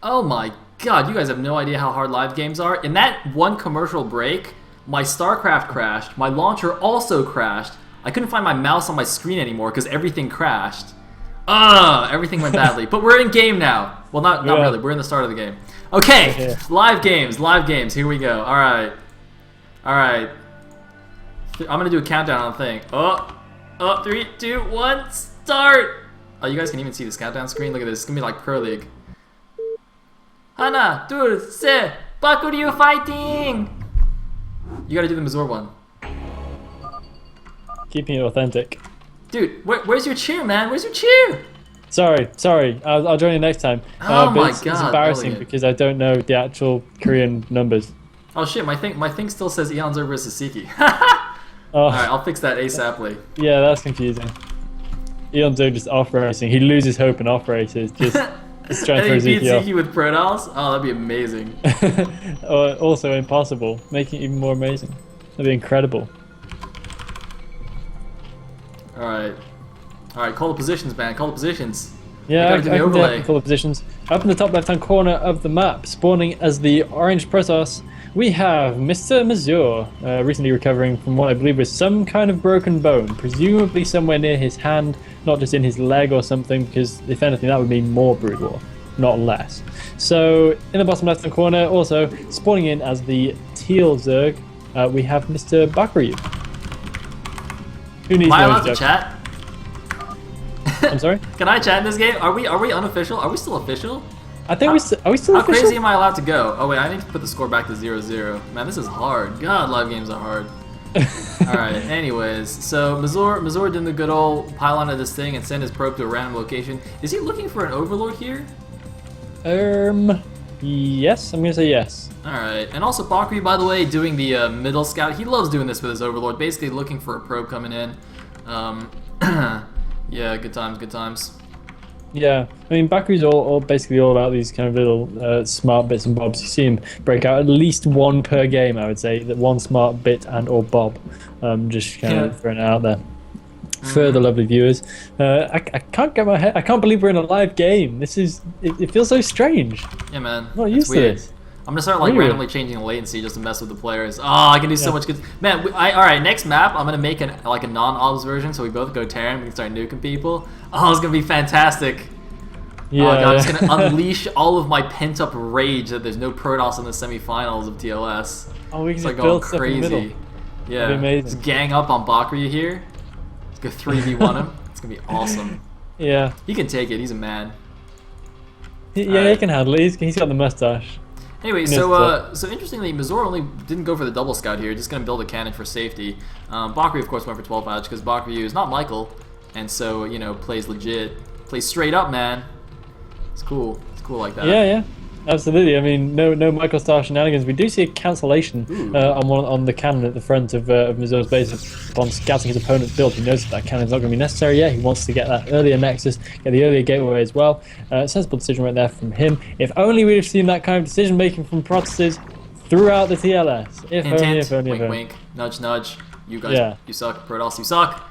Oh my god, you guys have no idea how hard live games are. In that one commercial break, my StarCraft crashed, my launcher also crashed. I couldn't find my mouse on my screen anymore because everything crashed. Everything went badly. But we're in game now. Well, not really. We're in the start of the game. Okay, live games. Here we go. All right. I'm gonna do a countdown on the thing. Oh, 3, 2, 1, start. Oh, you guys can even see this countdown screen. Look at this. It's gonna be like Pro League. Hana, 둘, 셋, Bakuryu fighting! You gotta do the Mazur one. Keeping it authentic. Dude, where's your cheer, man? Where's your cheer? Sorry. I'll join you next time. Oh my it's god, embarrassing brilliant. because I don't know the actual Korean numbers. Oh shit, my thing still says Eon Zer versus Siki. Oh, Alright, I'll fix that ASAPly. yeah, that's confusing. Eon Zer just off racing. He loses hope in off races. Just trying to And throw he beat Ziki Siki with Protoss? Oh, that'd be amazing. off. Also impossible, making it even more amazing. That'd be incredible. Alright, call the positions, man. Call the positions. Yeah, I do the can overlay. definitely call the positions. Up in the top left-hand corner of the map, spawning as the orange Protoss, we have Mr. Mazur, recently recovering from what I believe was some kind of broken bone, presumably somewhere near his hand, not just in his leg or something, because if anything that would mean more Brood War, not less. So, in the bottom left-hand corner, also, spawning in as the teal Zerg, we have Mr. Bakuryu. Who needs Am I no allowed to introduction? chat? I'm sorry? Can I chat in this game? Are we unofficial? Are we still official? I think are we still How official? crazy am I allowed to go? Oh wait, I need to put the score back to 0-0. Man, this is hard. God, live games are hard. Alright, anyways, so Mazur did the good old pile onto this thing and send his probe to a random location. Is he looking for an overlord here? Yes, I'm gonna say yes. Alright, and also Bakuryu, by the way, doing the middle scout. He loves doing this with his overlord, basically looking for a probe coming in. Yeah, good times. Yeah, I mean, Baku's basically all about these kind of little smart bits and bobs. You see him break out at least one per game, I would say. That one smart bit and or bob. Just kind of throwing it out there. For the lovely viewers. I can't get my head. I can't believe we're in a live game. It feels so strange. Yeah, man. I'm not It's used to weird. this. I'm gonna start like Weird. randomly changing the latency just to mess with the players. Oh, I can do so much good. Man, all right. Next map, I'm gonna make like a non-obs version, so we both go Terran. We can start nuking people. Oh, it's gonna be fantastic. Yeah, Oh god, I'm yeah. just gonna unleash all of my pent-up rage that there's no Protoss in the semifinals of TLS. Oh, we can It's just like going build stuff in the crazy. middle. Yeah, That'd be amazing. just gang up on Bakuryu here. Let's go 3v1 him. It's gonna be awesome. Yeah, He can take it. He's a man. he Alright. can handle it. He's got the mustache. Anyway, Missed so interestingly, Mazur only didn't go for the double scout here. Just gonna build a cannon for safety. Bakuryu, of course, went for 12 ouch because Bakuryu is not Michael, and so plays legit, plays straight up, man. It's cool. It's cool like that. Yeah, absolutely. I mean, no Michael Star shenanigans. We do see a cancellation on the cannon at the front of Mazur's base upon scouting his opponent's build. He knows that cannon's not going to be necessary yet. He wants to get that earlier nexus, get the earlier gateway as well. Sensible decision right there from him. If only we'd have seen that kind of decision making from Protesses throughout the TLS. If Intent. only. Wink, wink. Nudge, nudge. You guys, you suck. Protoss, you suck.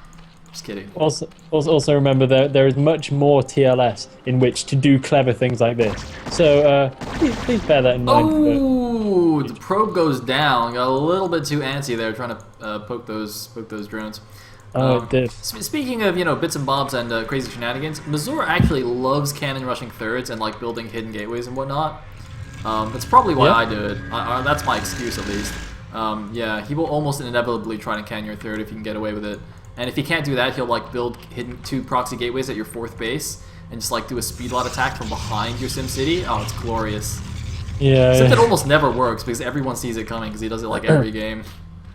Just kidding. Also remember there is much more TLS in which to do clever things like this. So please bear that in mind. Oh, the probe goes down. Got a little bit too antsy there, trying to poke those drones. Oh, it did. Speaking of bits and bobs and crazy shenanigans, Mazur actually loves cannon rushing thirds and like building hidden gateways and whatnot. That's probably why I do it. That's my excuse at least. Yeah, he will almost inevitably try to cannon your third if he can get away with it. And if he can't do that, he'll like build hidden 2 proxy gateways at your 4th base and just like do a speed lot attack from behind your SimCity. Oh, it's glorious. Yeah. Except it almost never works because everyone sees it coming because he does it like every game.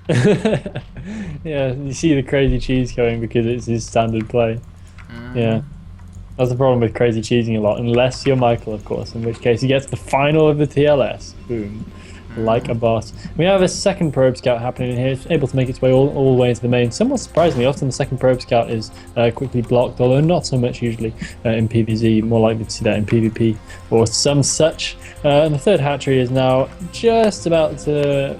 Yeah, you see the crazy cheese going because it's his standard play. Yeah. That's the problem with crazy cheesing a lot, unless you're Michael, of course, in which case he gets the final of the TLS. Boom. Like a boss. We have a second probe scout happening in here. It's able to make its way all the way into the main. Somewhat surprisingly, often the second probe scout is quickly blocked, although not so much usually in PvZ. More likely to see that in PvP or some such. And the third hatchery is now just about to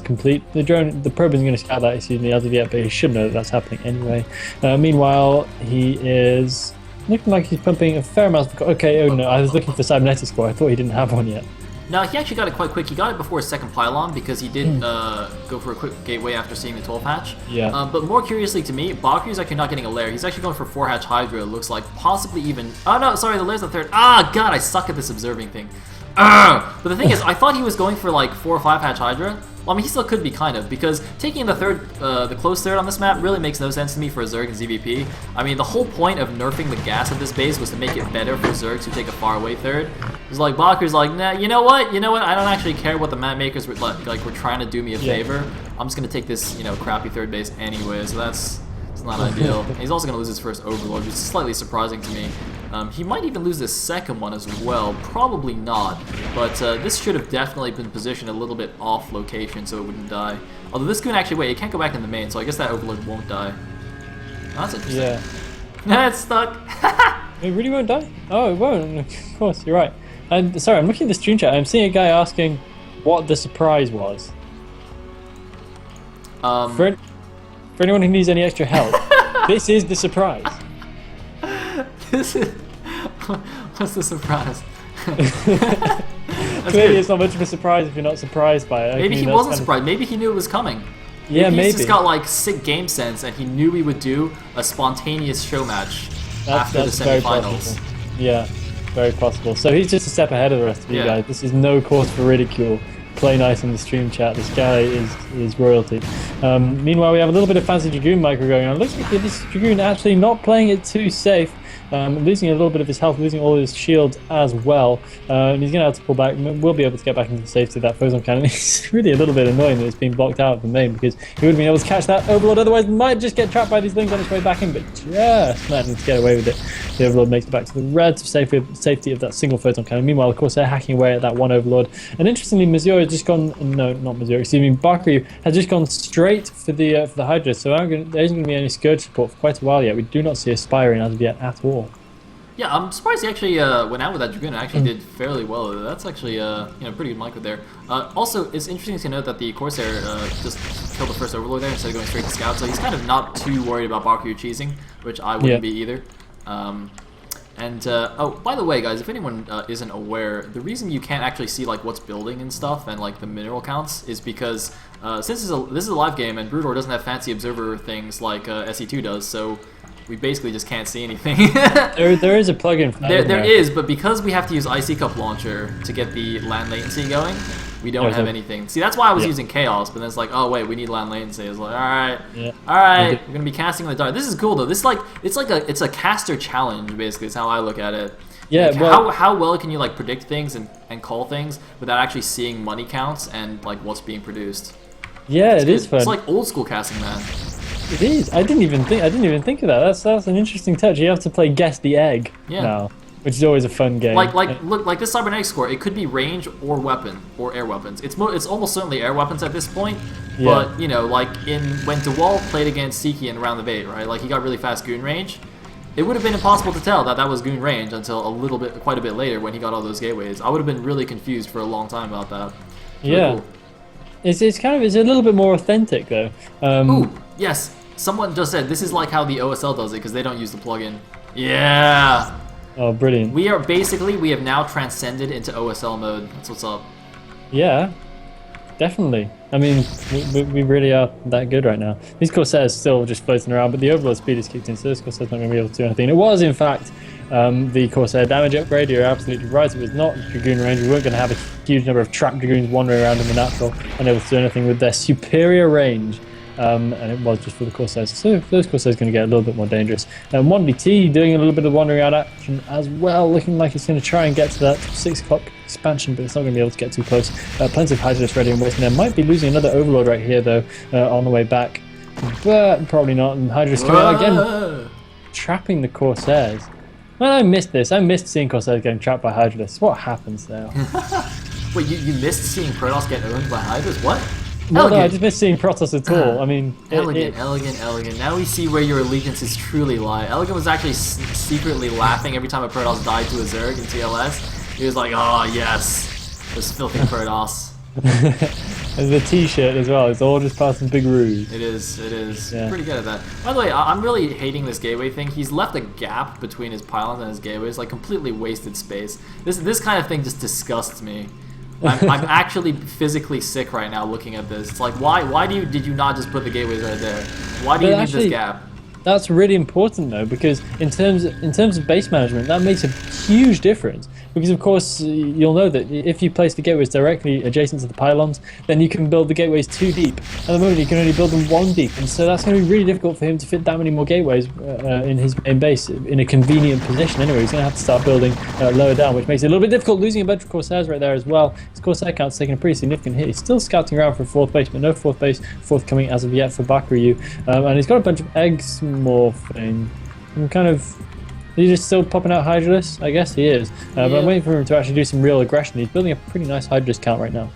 complete. The probe isn't going to scout that, as of yet, but he should know that that's happening anyway. Meanwhile, he is looking like he's pumping a fair amount of... Okay, oh no, I was looking for Cybernetic Score. I thought he didn't have one yet. No, he actually got it quite quick. He got it before his second pylon because he did go for a quick gateway after seeing the 12 hatch. Yeah. But more curiously to me, Bakuryu's actually not getting a lair. He's actually going for 4 hatch Hydra, it looks like. Possibly even... Oh no, sorry, the lair's the third. Ah, God, I suck at this observing thing. But the thing is, I thought he was going for like 4 or 5 hatch Hydra. Well, I mean, he still could be kind of, because taking the third, the close third on this map really makes no sense to me for a Zerg and ZVP. I mean, the whole point of nerfing the gas at this base was to make it better for Zergs who take a far away third. It's like Bakuryu's like, nah, you know what? I don't actually care what the map makers were like. We're trying to do me a favor. I'm just gonna take this, crappy third base anyway. So it's not ideal. And he's also gonna lose his first Overlord, which is slightly surprising to me. He might even lose this second one as well. Probably not. But this should have definitely been positioned a little bit off location so it wouldn't die. Although this could actually, wait, it can't go back in the main, so I guess that Overlord won't die. Oh, that's interesting. Yeah. It's stuck. It really won't die? Oh, it won't. Of course, you're right. And sorry, I'm looking at the stream chat. I'm seeing a guy asking what the surprise was. For anyone who needs any extra help, this is the surprise. This is... What's the surprise? Clearly it's not much of a surprise if you're not surprised by it. Maybe he wasn't surprised. Maybe he knew it was coming. Yeah, maybe. He's just got like sick game sense and he knew we would do a spontaneous show match after the semi-finals. Yeah, very possible. So he's just a step ahead of the rest of you guys. This is no cause for ridicule. Play nice in the stream chat. This guy is royalty. Meanwhile, we have a little bit of fancy Dragoon micro going on. Looks like this Dragoon actually not playing it too safe. Losing a little bit of his health, losing all his shields as well. And he's going to have to pull back. We'll be able to get back into the safety of that photon cannon. It's really a little bit annoying that it's been blocked out of the main because he would have been able to catch that Overlord. Otherwise, might just get trapped by these lings on its way back in, but just managing to get away with it. The Overlord makes it back to the relative safety of that single photon cannon. Meanwhile, of course, they're hacking away at that one Overlord. And interestingly, Mazur has just gone. No, not Mazur. Excuse me. Bakuryu has just gone straight for the Hydra. So there isn't going to be any Scourge support for quite a while yet. We do not see Aspiring as of yet at all. Yeah, I'm surprised he actually went out with that Dragoon and actually did fairly well. That's actually pretty good micro there. Also, it's interesting to note that the Corsair just killed the first Overlord there instead of going straight to Scout, so he's kind of not too worried about Bakuryu cheesing, which I wouldn't be either. Oh, by the way, guys, if anyone isn't aware, the reason you can't actually see like what's building and stuff and like the mineral counts is because since this is a live game and Broodor doesn't have fancy observer things like SE2 does, so we basically just can't see anything. there is a plugin for that. There is, but because we have to use IC Cup Launcher to get the land latency going, we don't have anything. See, that's why I was using Chaos, but then it's like, oh wait, we need land latency. It's like, alright, we're gonna be casting in the dark. This is cool though. This is like it's a caster challenge, basically, is how I look at it. Yeah, like, well, how well can you like predict things and call things without actually seeing money counts and like what's being produced? Yeah, it is fun. It's like old school casting, man. It is. I didn't even think of that. That's an interesting touch. You have to play Guess the Egg now, which is always a fun game. Look, like this cybernetic score, it could be range or weapon or air weapons. It's almost certainly air weapons at this point. But like when DeWalt played against Siki in Round of 8, right? Like he got really fast goon range. It would have been impossible to tell that was goon range until quite a bit later when he got all those gateways. I would have been really confused for a long time about that. Really cool. It's a little bit more authentic though. Ooh, yes. Someone just said this is like how the OSL does it because they don't use the plugin. Yeah. Oh, brilliant. We have now transcended into OSL mode. That's what's up. Yeah, definitely. I mean, we really are that good right now. These Corsairs still just floating around, but the Overlord speed is kicked in, so this Corsair's not going to be able to do anything. It was, in fact, the Corsair damage upgrade. You're absolutely right. It was not Dragoon range. We weren't going to have a huge number of trapped Dragoons wandering around in the natural, unable to do anything with their superior range. And it was just for the Corsairs. So those Corsairs are going to get a little bit more dangerous. 1BT doing a little bit of wandering out action as well, looking like it's going to try and get to that 6 o'clock expansion, but it's not going to be able to get too close. Plenty of Hydras ready and waiting there. Might be losing another Overlord right here, though, on the way back. But probably not. And Hydras coming out again, trapping the Corsairs. Well, I missed this. I missed seeing Corsairs getting trapped by Hydras. What happens there? Wait, you missed seeing Protoss get owned by Hydras? What? No, I just missed seeing Protoss at all. I mean, elegant. Now we see where your allegiances truly lie. Elegant was actually secretly laughing every time a Protoss died to a Zerg in TLS. He was like, "Oh yes, this filthy Protoss." And the T-shirt as well. It's all just part of Big Ruse. It is. It is. Yeah. Pretty good at that. By the way, I'm really hating this gateway thing. He's left a gap between his pylons and his gateways, like completely wasted space. This kind of thing just disgusts me. I'm actually physically sick right now looking at this. It's like, why did you not just put the gateways right there? Why do you need this gap? That's really important though, because in terms of base management, that makes a huge difference. Because of course you'll know that if you place the gateways directly adjacent to the pylons, then you can build the gateways too deep. At the moment you can only build them one deep, and so that's going to be really difficult for him to fit that many more gateways in his main base in a convenient position. Anyway, he's going to have to start building lower down, which makes it a little bit difficult. Losing a bunch of Corsairs right there as well. His Corsair count's taking a pretty significant hit. He's still scouting around for a fourth base, but no fourth base forthcoming as of yet for Bakuryu. And he's got a bunch of eggs morphing. I'm kind of... Is he just still popping out Hydralis? I guess he is. But I'm waiting for him to actually do some real aggression. He's building a pretty nice Hydralis count right now.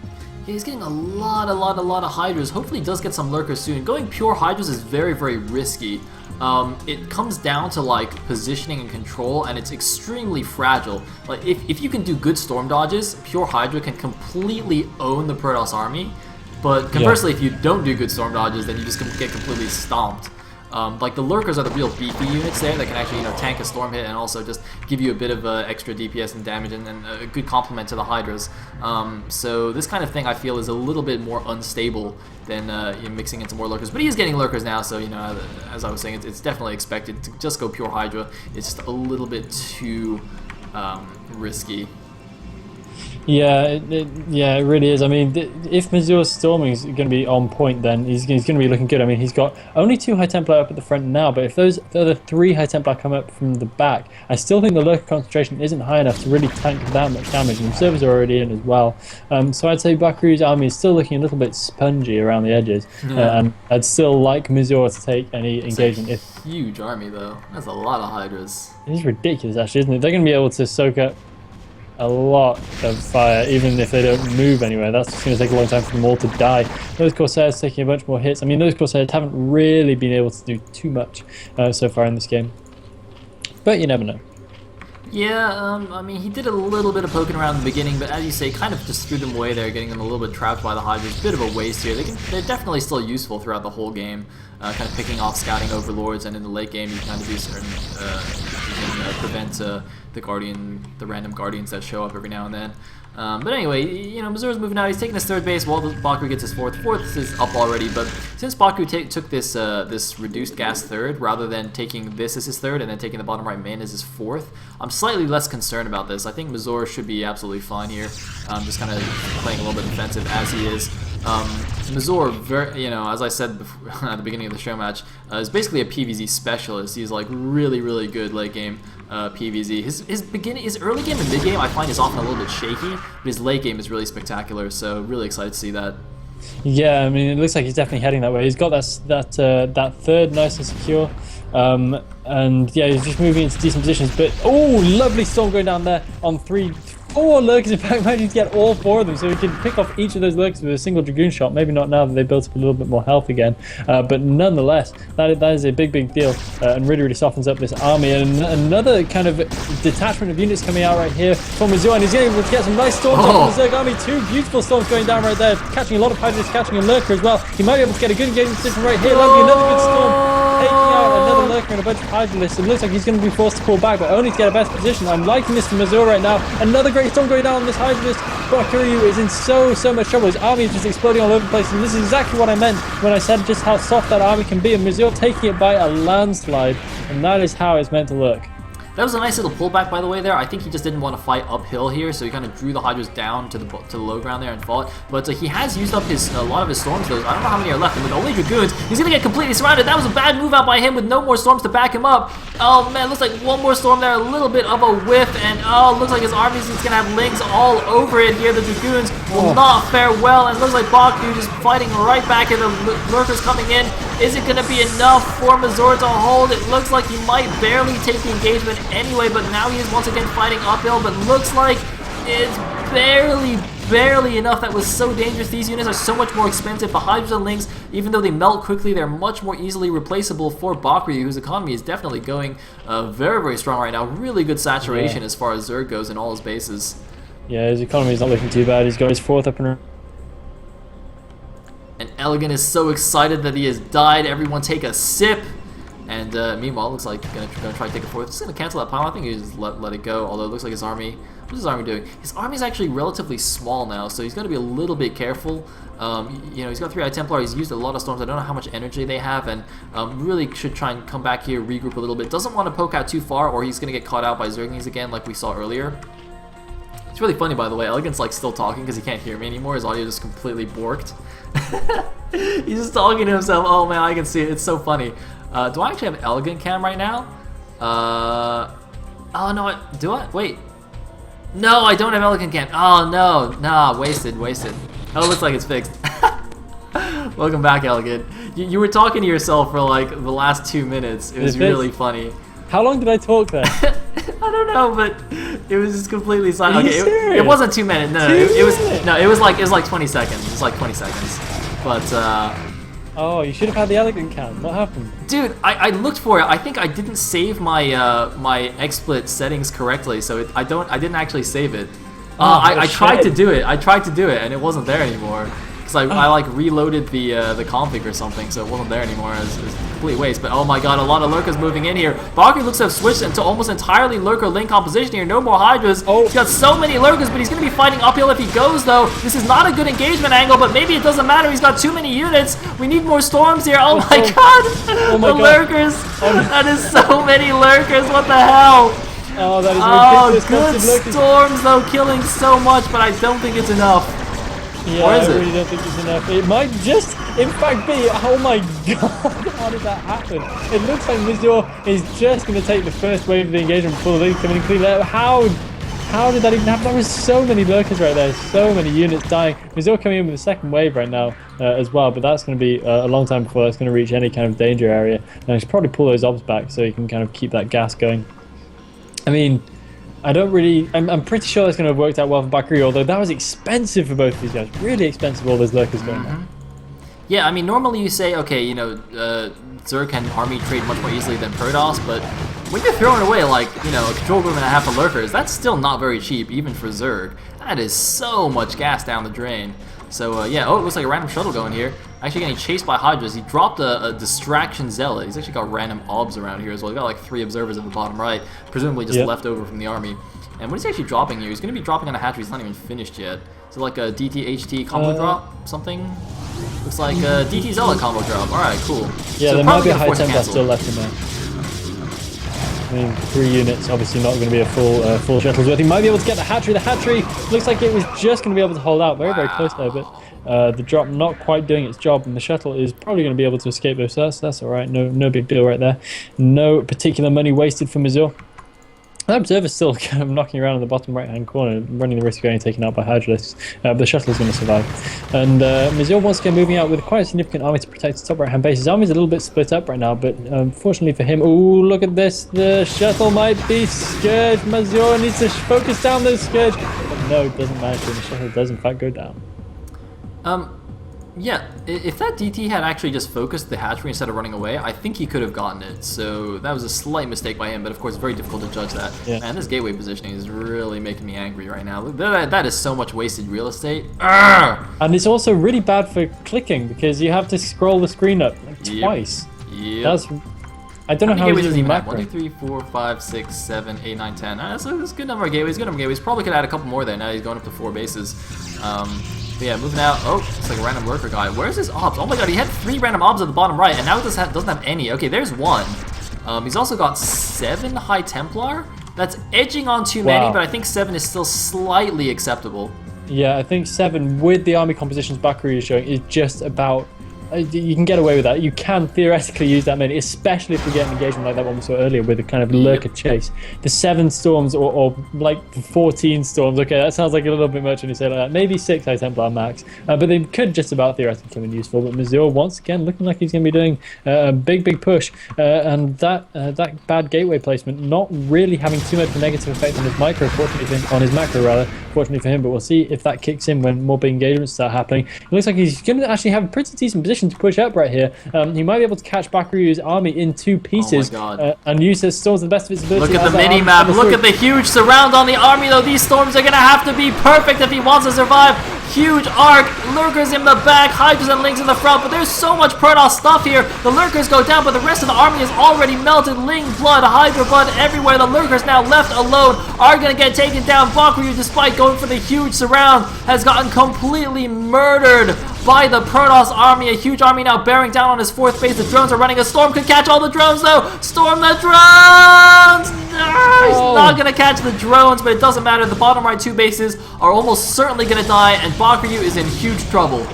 Yeah, he's getting a lot of Hydras. Hopefully he does get some Lurkers soon. Going pure Hydras is very, very risky. It comes down to like positioning and control, and it's extremely fragile. Like if you can do good storm dodges, pure Hydra can completely own the Protoss army. But conversely, if you don't do good storm dodges, then you just get completely stomped. Like the Lurkers are the real beefy units there that can actually tank a storm hit and also just give you a bit of extra DPS and damage and a good complement to the Hydras. So this kind of thing I feel is a little bit more unstable than mixing into more Lurkers. But he is getting Lurkers now, so as I was saying, it's definitely expected to just go pure Hydra. It's just a little bit too risky. Yeah, it really is. I mean, if Mazur's storming is going to be on point, then he's going to be looking good. I mean, he's got only 2 High Templar up at the front now, but if those other 3 High Templar come up from the back, I still think the Lurker concentration isn't high enough to really tank that much damage, and Observers are already in as well. So I'd say Bakuryu's army is still looking a little bit spongy around the edges, and I'd still like Mazur to take any engagement. Huge army, though. That's a lot of Hydras. It is ridiculous, actually, isn't it? They're going to be able to soak up a lot of fire, even if they don't move anywhere. That's just going to take a long time for them all to die. Those Corsairs taking a bunch more hits. I mean, those Corsairs haven't really been able to do too much so far in this game. But you never know. Yeah, I mean, he did a little bit of poking around in the beginning, but as you say, kind of just threw them away there, getting them a little bit trapped by the Hydras. Bit of a waste here. They're definitely still useful throughout the whole game, kind of picking off scouting overlords, and in the late game you can kind of do certain, you can prevent the random guardians that show up every now and then. But anyway, Mazur's moving out. He's taking his 3rd base while Bakuryu gets his 4th. 4th is up already, but since Bakuryu took this this reduced gas 3rd rather than taking this as his 3rd and then taking the bottom right main as his 4th, I'm slightly less concerned about this. I think Mazur should be absolutely fine here. Just kind of playing a little bit defensive as he is. Mazur, as I said before, at the beginning of the show match, is basically a PvZ specialist. He's like really good late game PvZ. His early game and mid game I find is often a little bit shaky, but his late game is really spectacular. So really excited to see that. Yeah, I mean, it looks like he's definitely heading that way. He's got that 3rd nice and secure, and yeah, he's just moving into decent positions. But lovely storm going down there on 4 Lurkers. In fact, managing to get all 4 of them, so he can pick off each of those Lurkers with a single Dragoon shot. Maybe not now that they built up a little bit more health again, but nonetheless, that is a big deal, and really softens up this army. And another kind of detachment of units coming out right here from Mazur, and he's able to get some nice storms off the Zerg army. 2 beautiful storms going down right there, catching a lot of Hydras, catching a Lurker as well. He might be able to get a good engagement position right here, landing another good storm, taking out another Lurker and a bunch of Hydralists. It looks like he's going to be forced to pull back, but only to get a best position. I'm liking this for Mazur right now. Another great storm going down on this Hydralist. Bakuryu is in so much trouble. His army is just exploding all over the place, and this is exactly what I meant when I said just how soft that army can be, and Mazur taking it by a landslide, and that is how it's meant to look. That was a nice little pullback, by the way, there. I think he just didn't want to fight uphill here, so he kind of drew the Hydras down to the low ground there and fought. But he has used up a lot of his storms, though. I don't know how many are left, and with only Dragoons, he's going to get completely surrounded. That was a bad move out by him with no more storms to back him up. Oh, man, looks like one more storm there, a little bit of a whiff, and looks like his army is going to have lings all over it here. The Dragoons will not fare well, and it looks like Bakuryu just fighting right back, and the Lurkers coming in. Is it going to be enough for Mazur to hold? It looks like he might barely take the engagement anyway, but now he is once again fighting uphill, but looks like it's barely enough. That was so dangerous. These units are so much more expensive. The Hydras and Lings, even though they melt quickly, they're much more easily replaceable for Bakuryu, whose economy is definitely going very strong right now. Really good saturation as far as Zerg goes in all his bases. Yeah, his economy is not looking too bad. He's got his 4th up and Elegant is so excited that he has died. Everyone take a sip. And meanwhile, it looks like he's gonna try to take it forward. Just gonna cancel that pile. I think he just let it go. Although it looks like his army. What's his army doing? His army is actually relatively small now, so he's got to be a little bit careful. You know, he's got 3 Eye Templar. He's used a lot of storms. I don't know how much energy they have, and really should try and come back here, regroup a little bit. Doesn't want to poke out too far, or he's gonna get caught out by Zerglings again, like we saw earlier. It's really funny, by the way. Elegant's like still talking because he can't hear me anymore. His audio just completely borked. He's just talking to himself. Oh man, I can see it. It's so funny. Do I actually have Elegant Cam right now? Oh no, do I? Wait. No, I don't have Elegant Cam. Oh no, nah, wasted. Oh, it looks like it's fixed. Welcome back, Elegant. You were talking to yourself for like the last 2 minutes. It was really funny. How long did I talk there? I don't know, but it was just completely silent. Are you Okay, serious? it wasn't 2 minutes. No, it was like 20 seconds. It was like 20 seconds. But Oh, you should have had the Elegant Cam. What happened? dude, I looked for it. I think I didn't save my my XSplit settings correctly, so I didn't actually save it. I tried to do it. And it wasn't there anymore. Because I like reloaded the config or something, so it wasn't there anymore. It was a complete waste. But oh my god, a lot of lurkers moving in here. Bakuryu looks to have switched into almost entirely lurker link composition here. No more Hydras. Oh. He's got so many lurkers, but he's going to be fighting uphill if he goes, though. This is not a good engagement angle, but maybe it doesn't matter. He's got too many units. We need more storms here. Oh my god. my the god. lurkers. That is so many lurkers. What the hell? Oh, that is Oh, ridiculous. good Massive lurkers. storms, though, killing so much, but I don't think it's enough. Yeah, Or is I it? really don't think it's enough. It might just, in fact, be. Oh my god, how did that happen? It looks like Mazur is just going to take the first wave of the engagement before the lead coming in clean. How did that even happen? There was so many lurkers right there, so many units dying. Mazur coming in with the second wave right now as well, but that's going to be a long time before that's going to reach any kind of danger area. And I should probably pull those obs back so you can kind of keep that gas going. I mean, I'm pretty sure that's going to have worked out well for Bakuryu, although that was expensive for both of these guys. Really expensive, all those lurkers going on. Yeah, I mean, normally you say, okay, you know, Zerg can army trade much more easily than Protoss, but when you're throwing away, like, you know, a control room and a half of lurkers, that's still not very cheap, even for Zerg. That is so much gas down the drain. So, yeah, oh, it looks like a random shuttle going here. Actually getting chased by Hydras. He dropped a distraction zealot. He's actually got random obs around here as well. He's got like 3 observers in the bottom right, presumably just left over from the army. And what is he actually dropping here? He's going to be dropping on a hatchery. He's not even finished yet. Is it like a DT-HT combo drop? Something? Looks like a DT Zealot combo drop. Alright, cool. Yeah, So there might be a probably high gonna force tempo cancel. still left in there. I mean, 3 units, obviously not going to be a full shuttle's worth. He might be able to get the hatchery. The hatchery looks like it was just going to be able to hold out. Very, very close there, but the drop not quite doing its job, and the shuttle is probably going to be able to escape those. So that's all right. No big deal right there. No particular money wasted for Mazur. That observer's still kind of knocking around in the bottom right-hand corner, running the risk of getting taken out by Hydralisks, but the shuttle is going to survive. And Mazur once again moving out with quite a significant army to protect his top right-hand base. His army is a little bit split up right now, but fortunately for him, ooh, look at this, the shuttle might be Scourge. Mazur needs to focus down those Scourge, but no, it doesn't matter, and the shuttle does in fact go down. Yeah, if that DT had actually just focused the hatchery instead of running away, I think he could have gotten it. So that was a slight mistake by him, but of course very difficult to judge that. Yeah. Man, this gateway positioning is really making me angry right now. That is so much wasted real estate. Arrgh! And it's also really bad for clicking because you have to scroll the screen up like twice. Yep. That's, I don't know how gateways he's does he using even have? macro. 1, 2, 3, 4, 5, 6, 7, 8, 9, 10. That's a good number of gateways. Good number of gateways. Probably could add a couple more there. Now he's going up to 4 bases. But yeah, moving out. Oh, it's like a random lurker guy. Where's his obs? Oh my god, he had 3 random obs at the bottom right, and now he doesn't have any. Okay, there's 1. He's also got 7 High Templar. That's edging on too many, but I think 7 is still slightly acceptable. Yeah, I think 7 with the army compositions Bakuryu is showing is just about. You can get away with that. You can theoretically use that many, especially if we get an engagement like that one we saw earlier with a kind of lurker chase. The 7 storms or like 14 storms, okay, that sounds like a little bit much when you say it like that. Maybe 6 High Templar max, but they could just about theoretically come in useful. But Mazur, once again, looking like he's going to be doing a big push. And that bad gateway placement not really having too much of a negative effect on his micro, on his macro rather, fortunately for him. But we'll see if that kicks in when more big engagements start happening. It looks like he's going to actually have a pretty decent position to push up right here. He might be able to catch Bakuryu's army in 2 pieces and use his storms to the best of its ability. Look at the mini map. Look at the huge surround on the army, though. These storms are going to have to be perfect if he wants to survive. Huge arc, Lurkers in the back, Hydras and Lings in the front, but there's so much Protoss stuff here. The Lurkers go down, but the rest of the army is already melted. Ling blood, Hydra blood everywhere. The Lurkers now left alone are going to get taken down. Bakuryu, despite going for the huge surround, has gotten completely murdered by the Protoss army. A huge army now bearing down on his 4th base. The drones are running. A Storm could catch all the drones, though. Storm the drones! He's not going to catch the drones, but it doesn't matter. The bottom right 2 bases are almost certainly going to die, and Bakuryu is in huge trouble.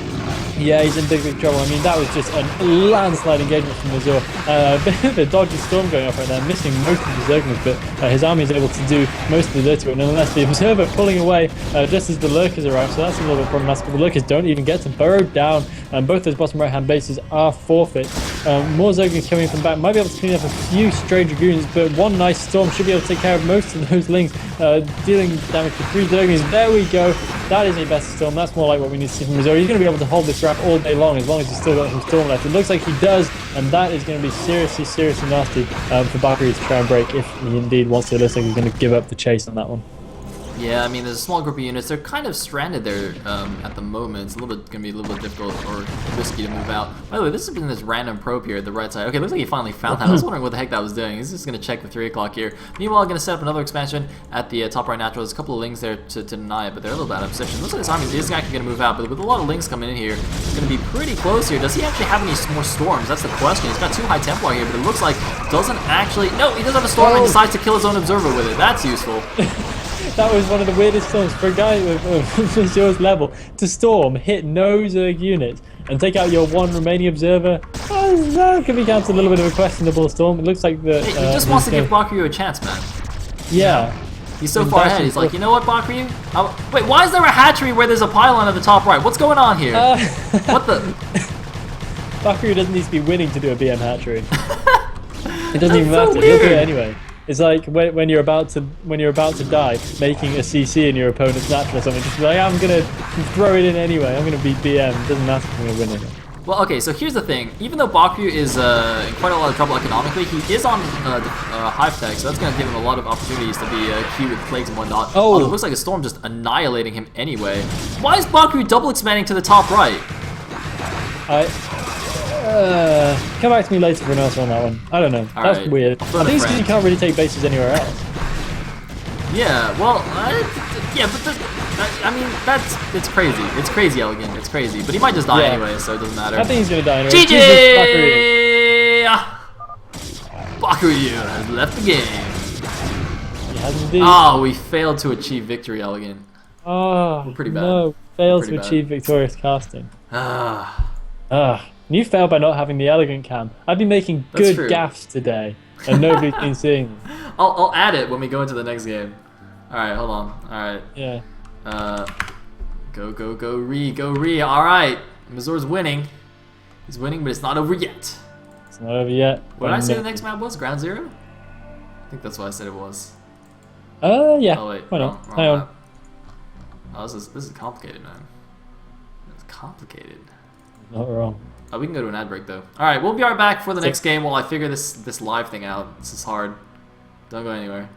Yeah, he's in big trouble. I mean, that was just a landslide engagement from Mazur. The dodgy storm going off right there, missing most of the Zerglings, but his army is able to do most of the dirty work. Nonetheless, the Observer pulling away just as the Lurkers arrive, so that's a little bit problematic. The Lurkers don't even get to burrow down, and both those bottom right-hand bases are forfeit. More Zerglings coming from back, might be able to clean up a few stray Dragoons, but one nice storm should be able to take care of most of those Lings, dealing damage to 3 Zerglings. There we go. That is a better storm. That's more like what we need to see from Mazur. He's going to be able to hold this wrap all day long as he's still got some storm left. It looks like he does, and that is going to be seriously nasty for Bakuryu to try and break if he indeed wants to. It looks like he's going to give up the chase on that one. Yeah, I mean, there's a small group of units. They're kind of stranded there at the moment. It's going to be a little bit difficult or risky to move out. By the way, this has been this random probe here at the right side. Okay, looks like he finally found that. I was wondering what the heck that was doing. He's just going to check the 3 o'clock here. Meanwhile, I'm going to set up another expansion at the top right natural. There's a couple of Lings there to deny it, but they're a little bad of position. Looks like this army is actually going to move out, but with a lot of Lings coming in here, it's going to be pretty close here. Does he actually have any more storms? That's the question. He's got 2 high Templar here, but it looks like doesn't actually... No, he does have a storm and decides to kill his own observer with it. That's useful. That was one of the weirdest storms for a guy of Mazur's level to storm, hit no Zerg units, and take out your 1 remaining observer. That can be counted a little bit of a questionable storm. It looks like the. He just wants to give Bakuryu a chance, man. Yeah. He's so far ahead. He's like, you know what, Bakuryu? Wait, why is there a hatchery where there's a pylon at the top right? What's going on here? What the? Bakuryu doesn't need to be winning to do a BM hatchery. It doesn't even matter. He'll do it anyway. It's like when you're about to die, making a CC in your opponent's natural or something. Just be like, I'm gonna throw it in anyway. I'm gonna beat BM. It doesn't matter if I'm gonna win it. Well, okay. So here's the thing. Even though Bakuryu is in quite a lot of trouble economically, he is on hive tech, so that's gonna give him a lot of opportunities to be key with plagues and whatnot. Although it looks like a storm just annihilating him anyway. Why is Bakuryu double expanding to the top right? Come back to me later for an answer on that one. I don't know. That's weird. I think it's because you can't really take bases anywhere else. Yeah, well, yeah, but I mean, it's crazy. It's crazy, Elegant. It's crazy. But he might just die anyway, so it doesn't matter. I think he's gonna die anyway. GG! Bakuryu has left the game. He has indeed. Oh, we failed to achieve victory, Elegant. Oh, we're pretty bad. No, failed to achieve victorious casting. Ah. You failed by not having the elegant cam. I've been making good gaffes today, and nobody's been seeing them. I'll add it when we go into the next game. All right, hold on. All right. Yeah. Go re. All right. Mazur's winning. He's winning, but it's not over yet. It's not over yet. What did I say the next map was? Ground Zero? I think that's what I said it was. Yeah. Oh wait. Why not? Wrong Hang on. map. Oh, this is complicated, man. It's complicated. Not wrong. We can go to an ad break though. All right, we'll be right back for the next game while I figure this live thing out. This is hard. Don't go anywhere.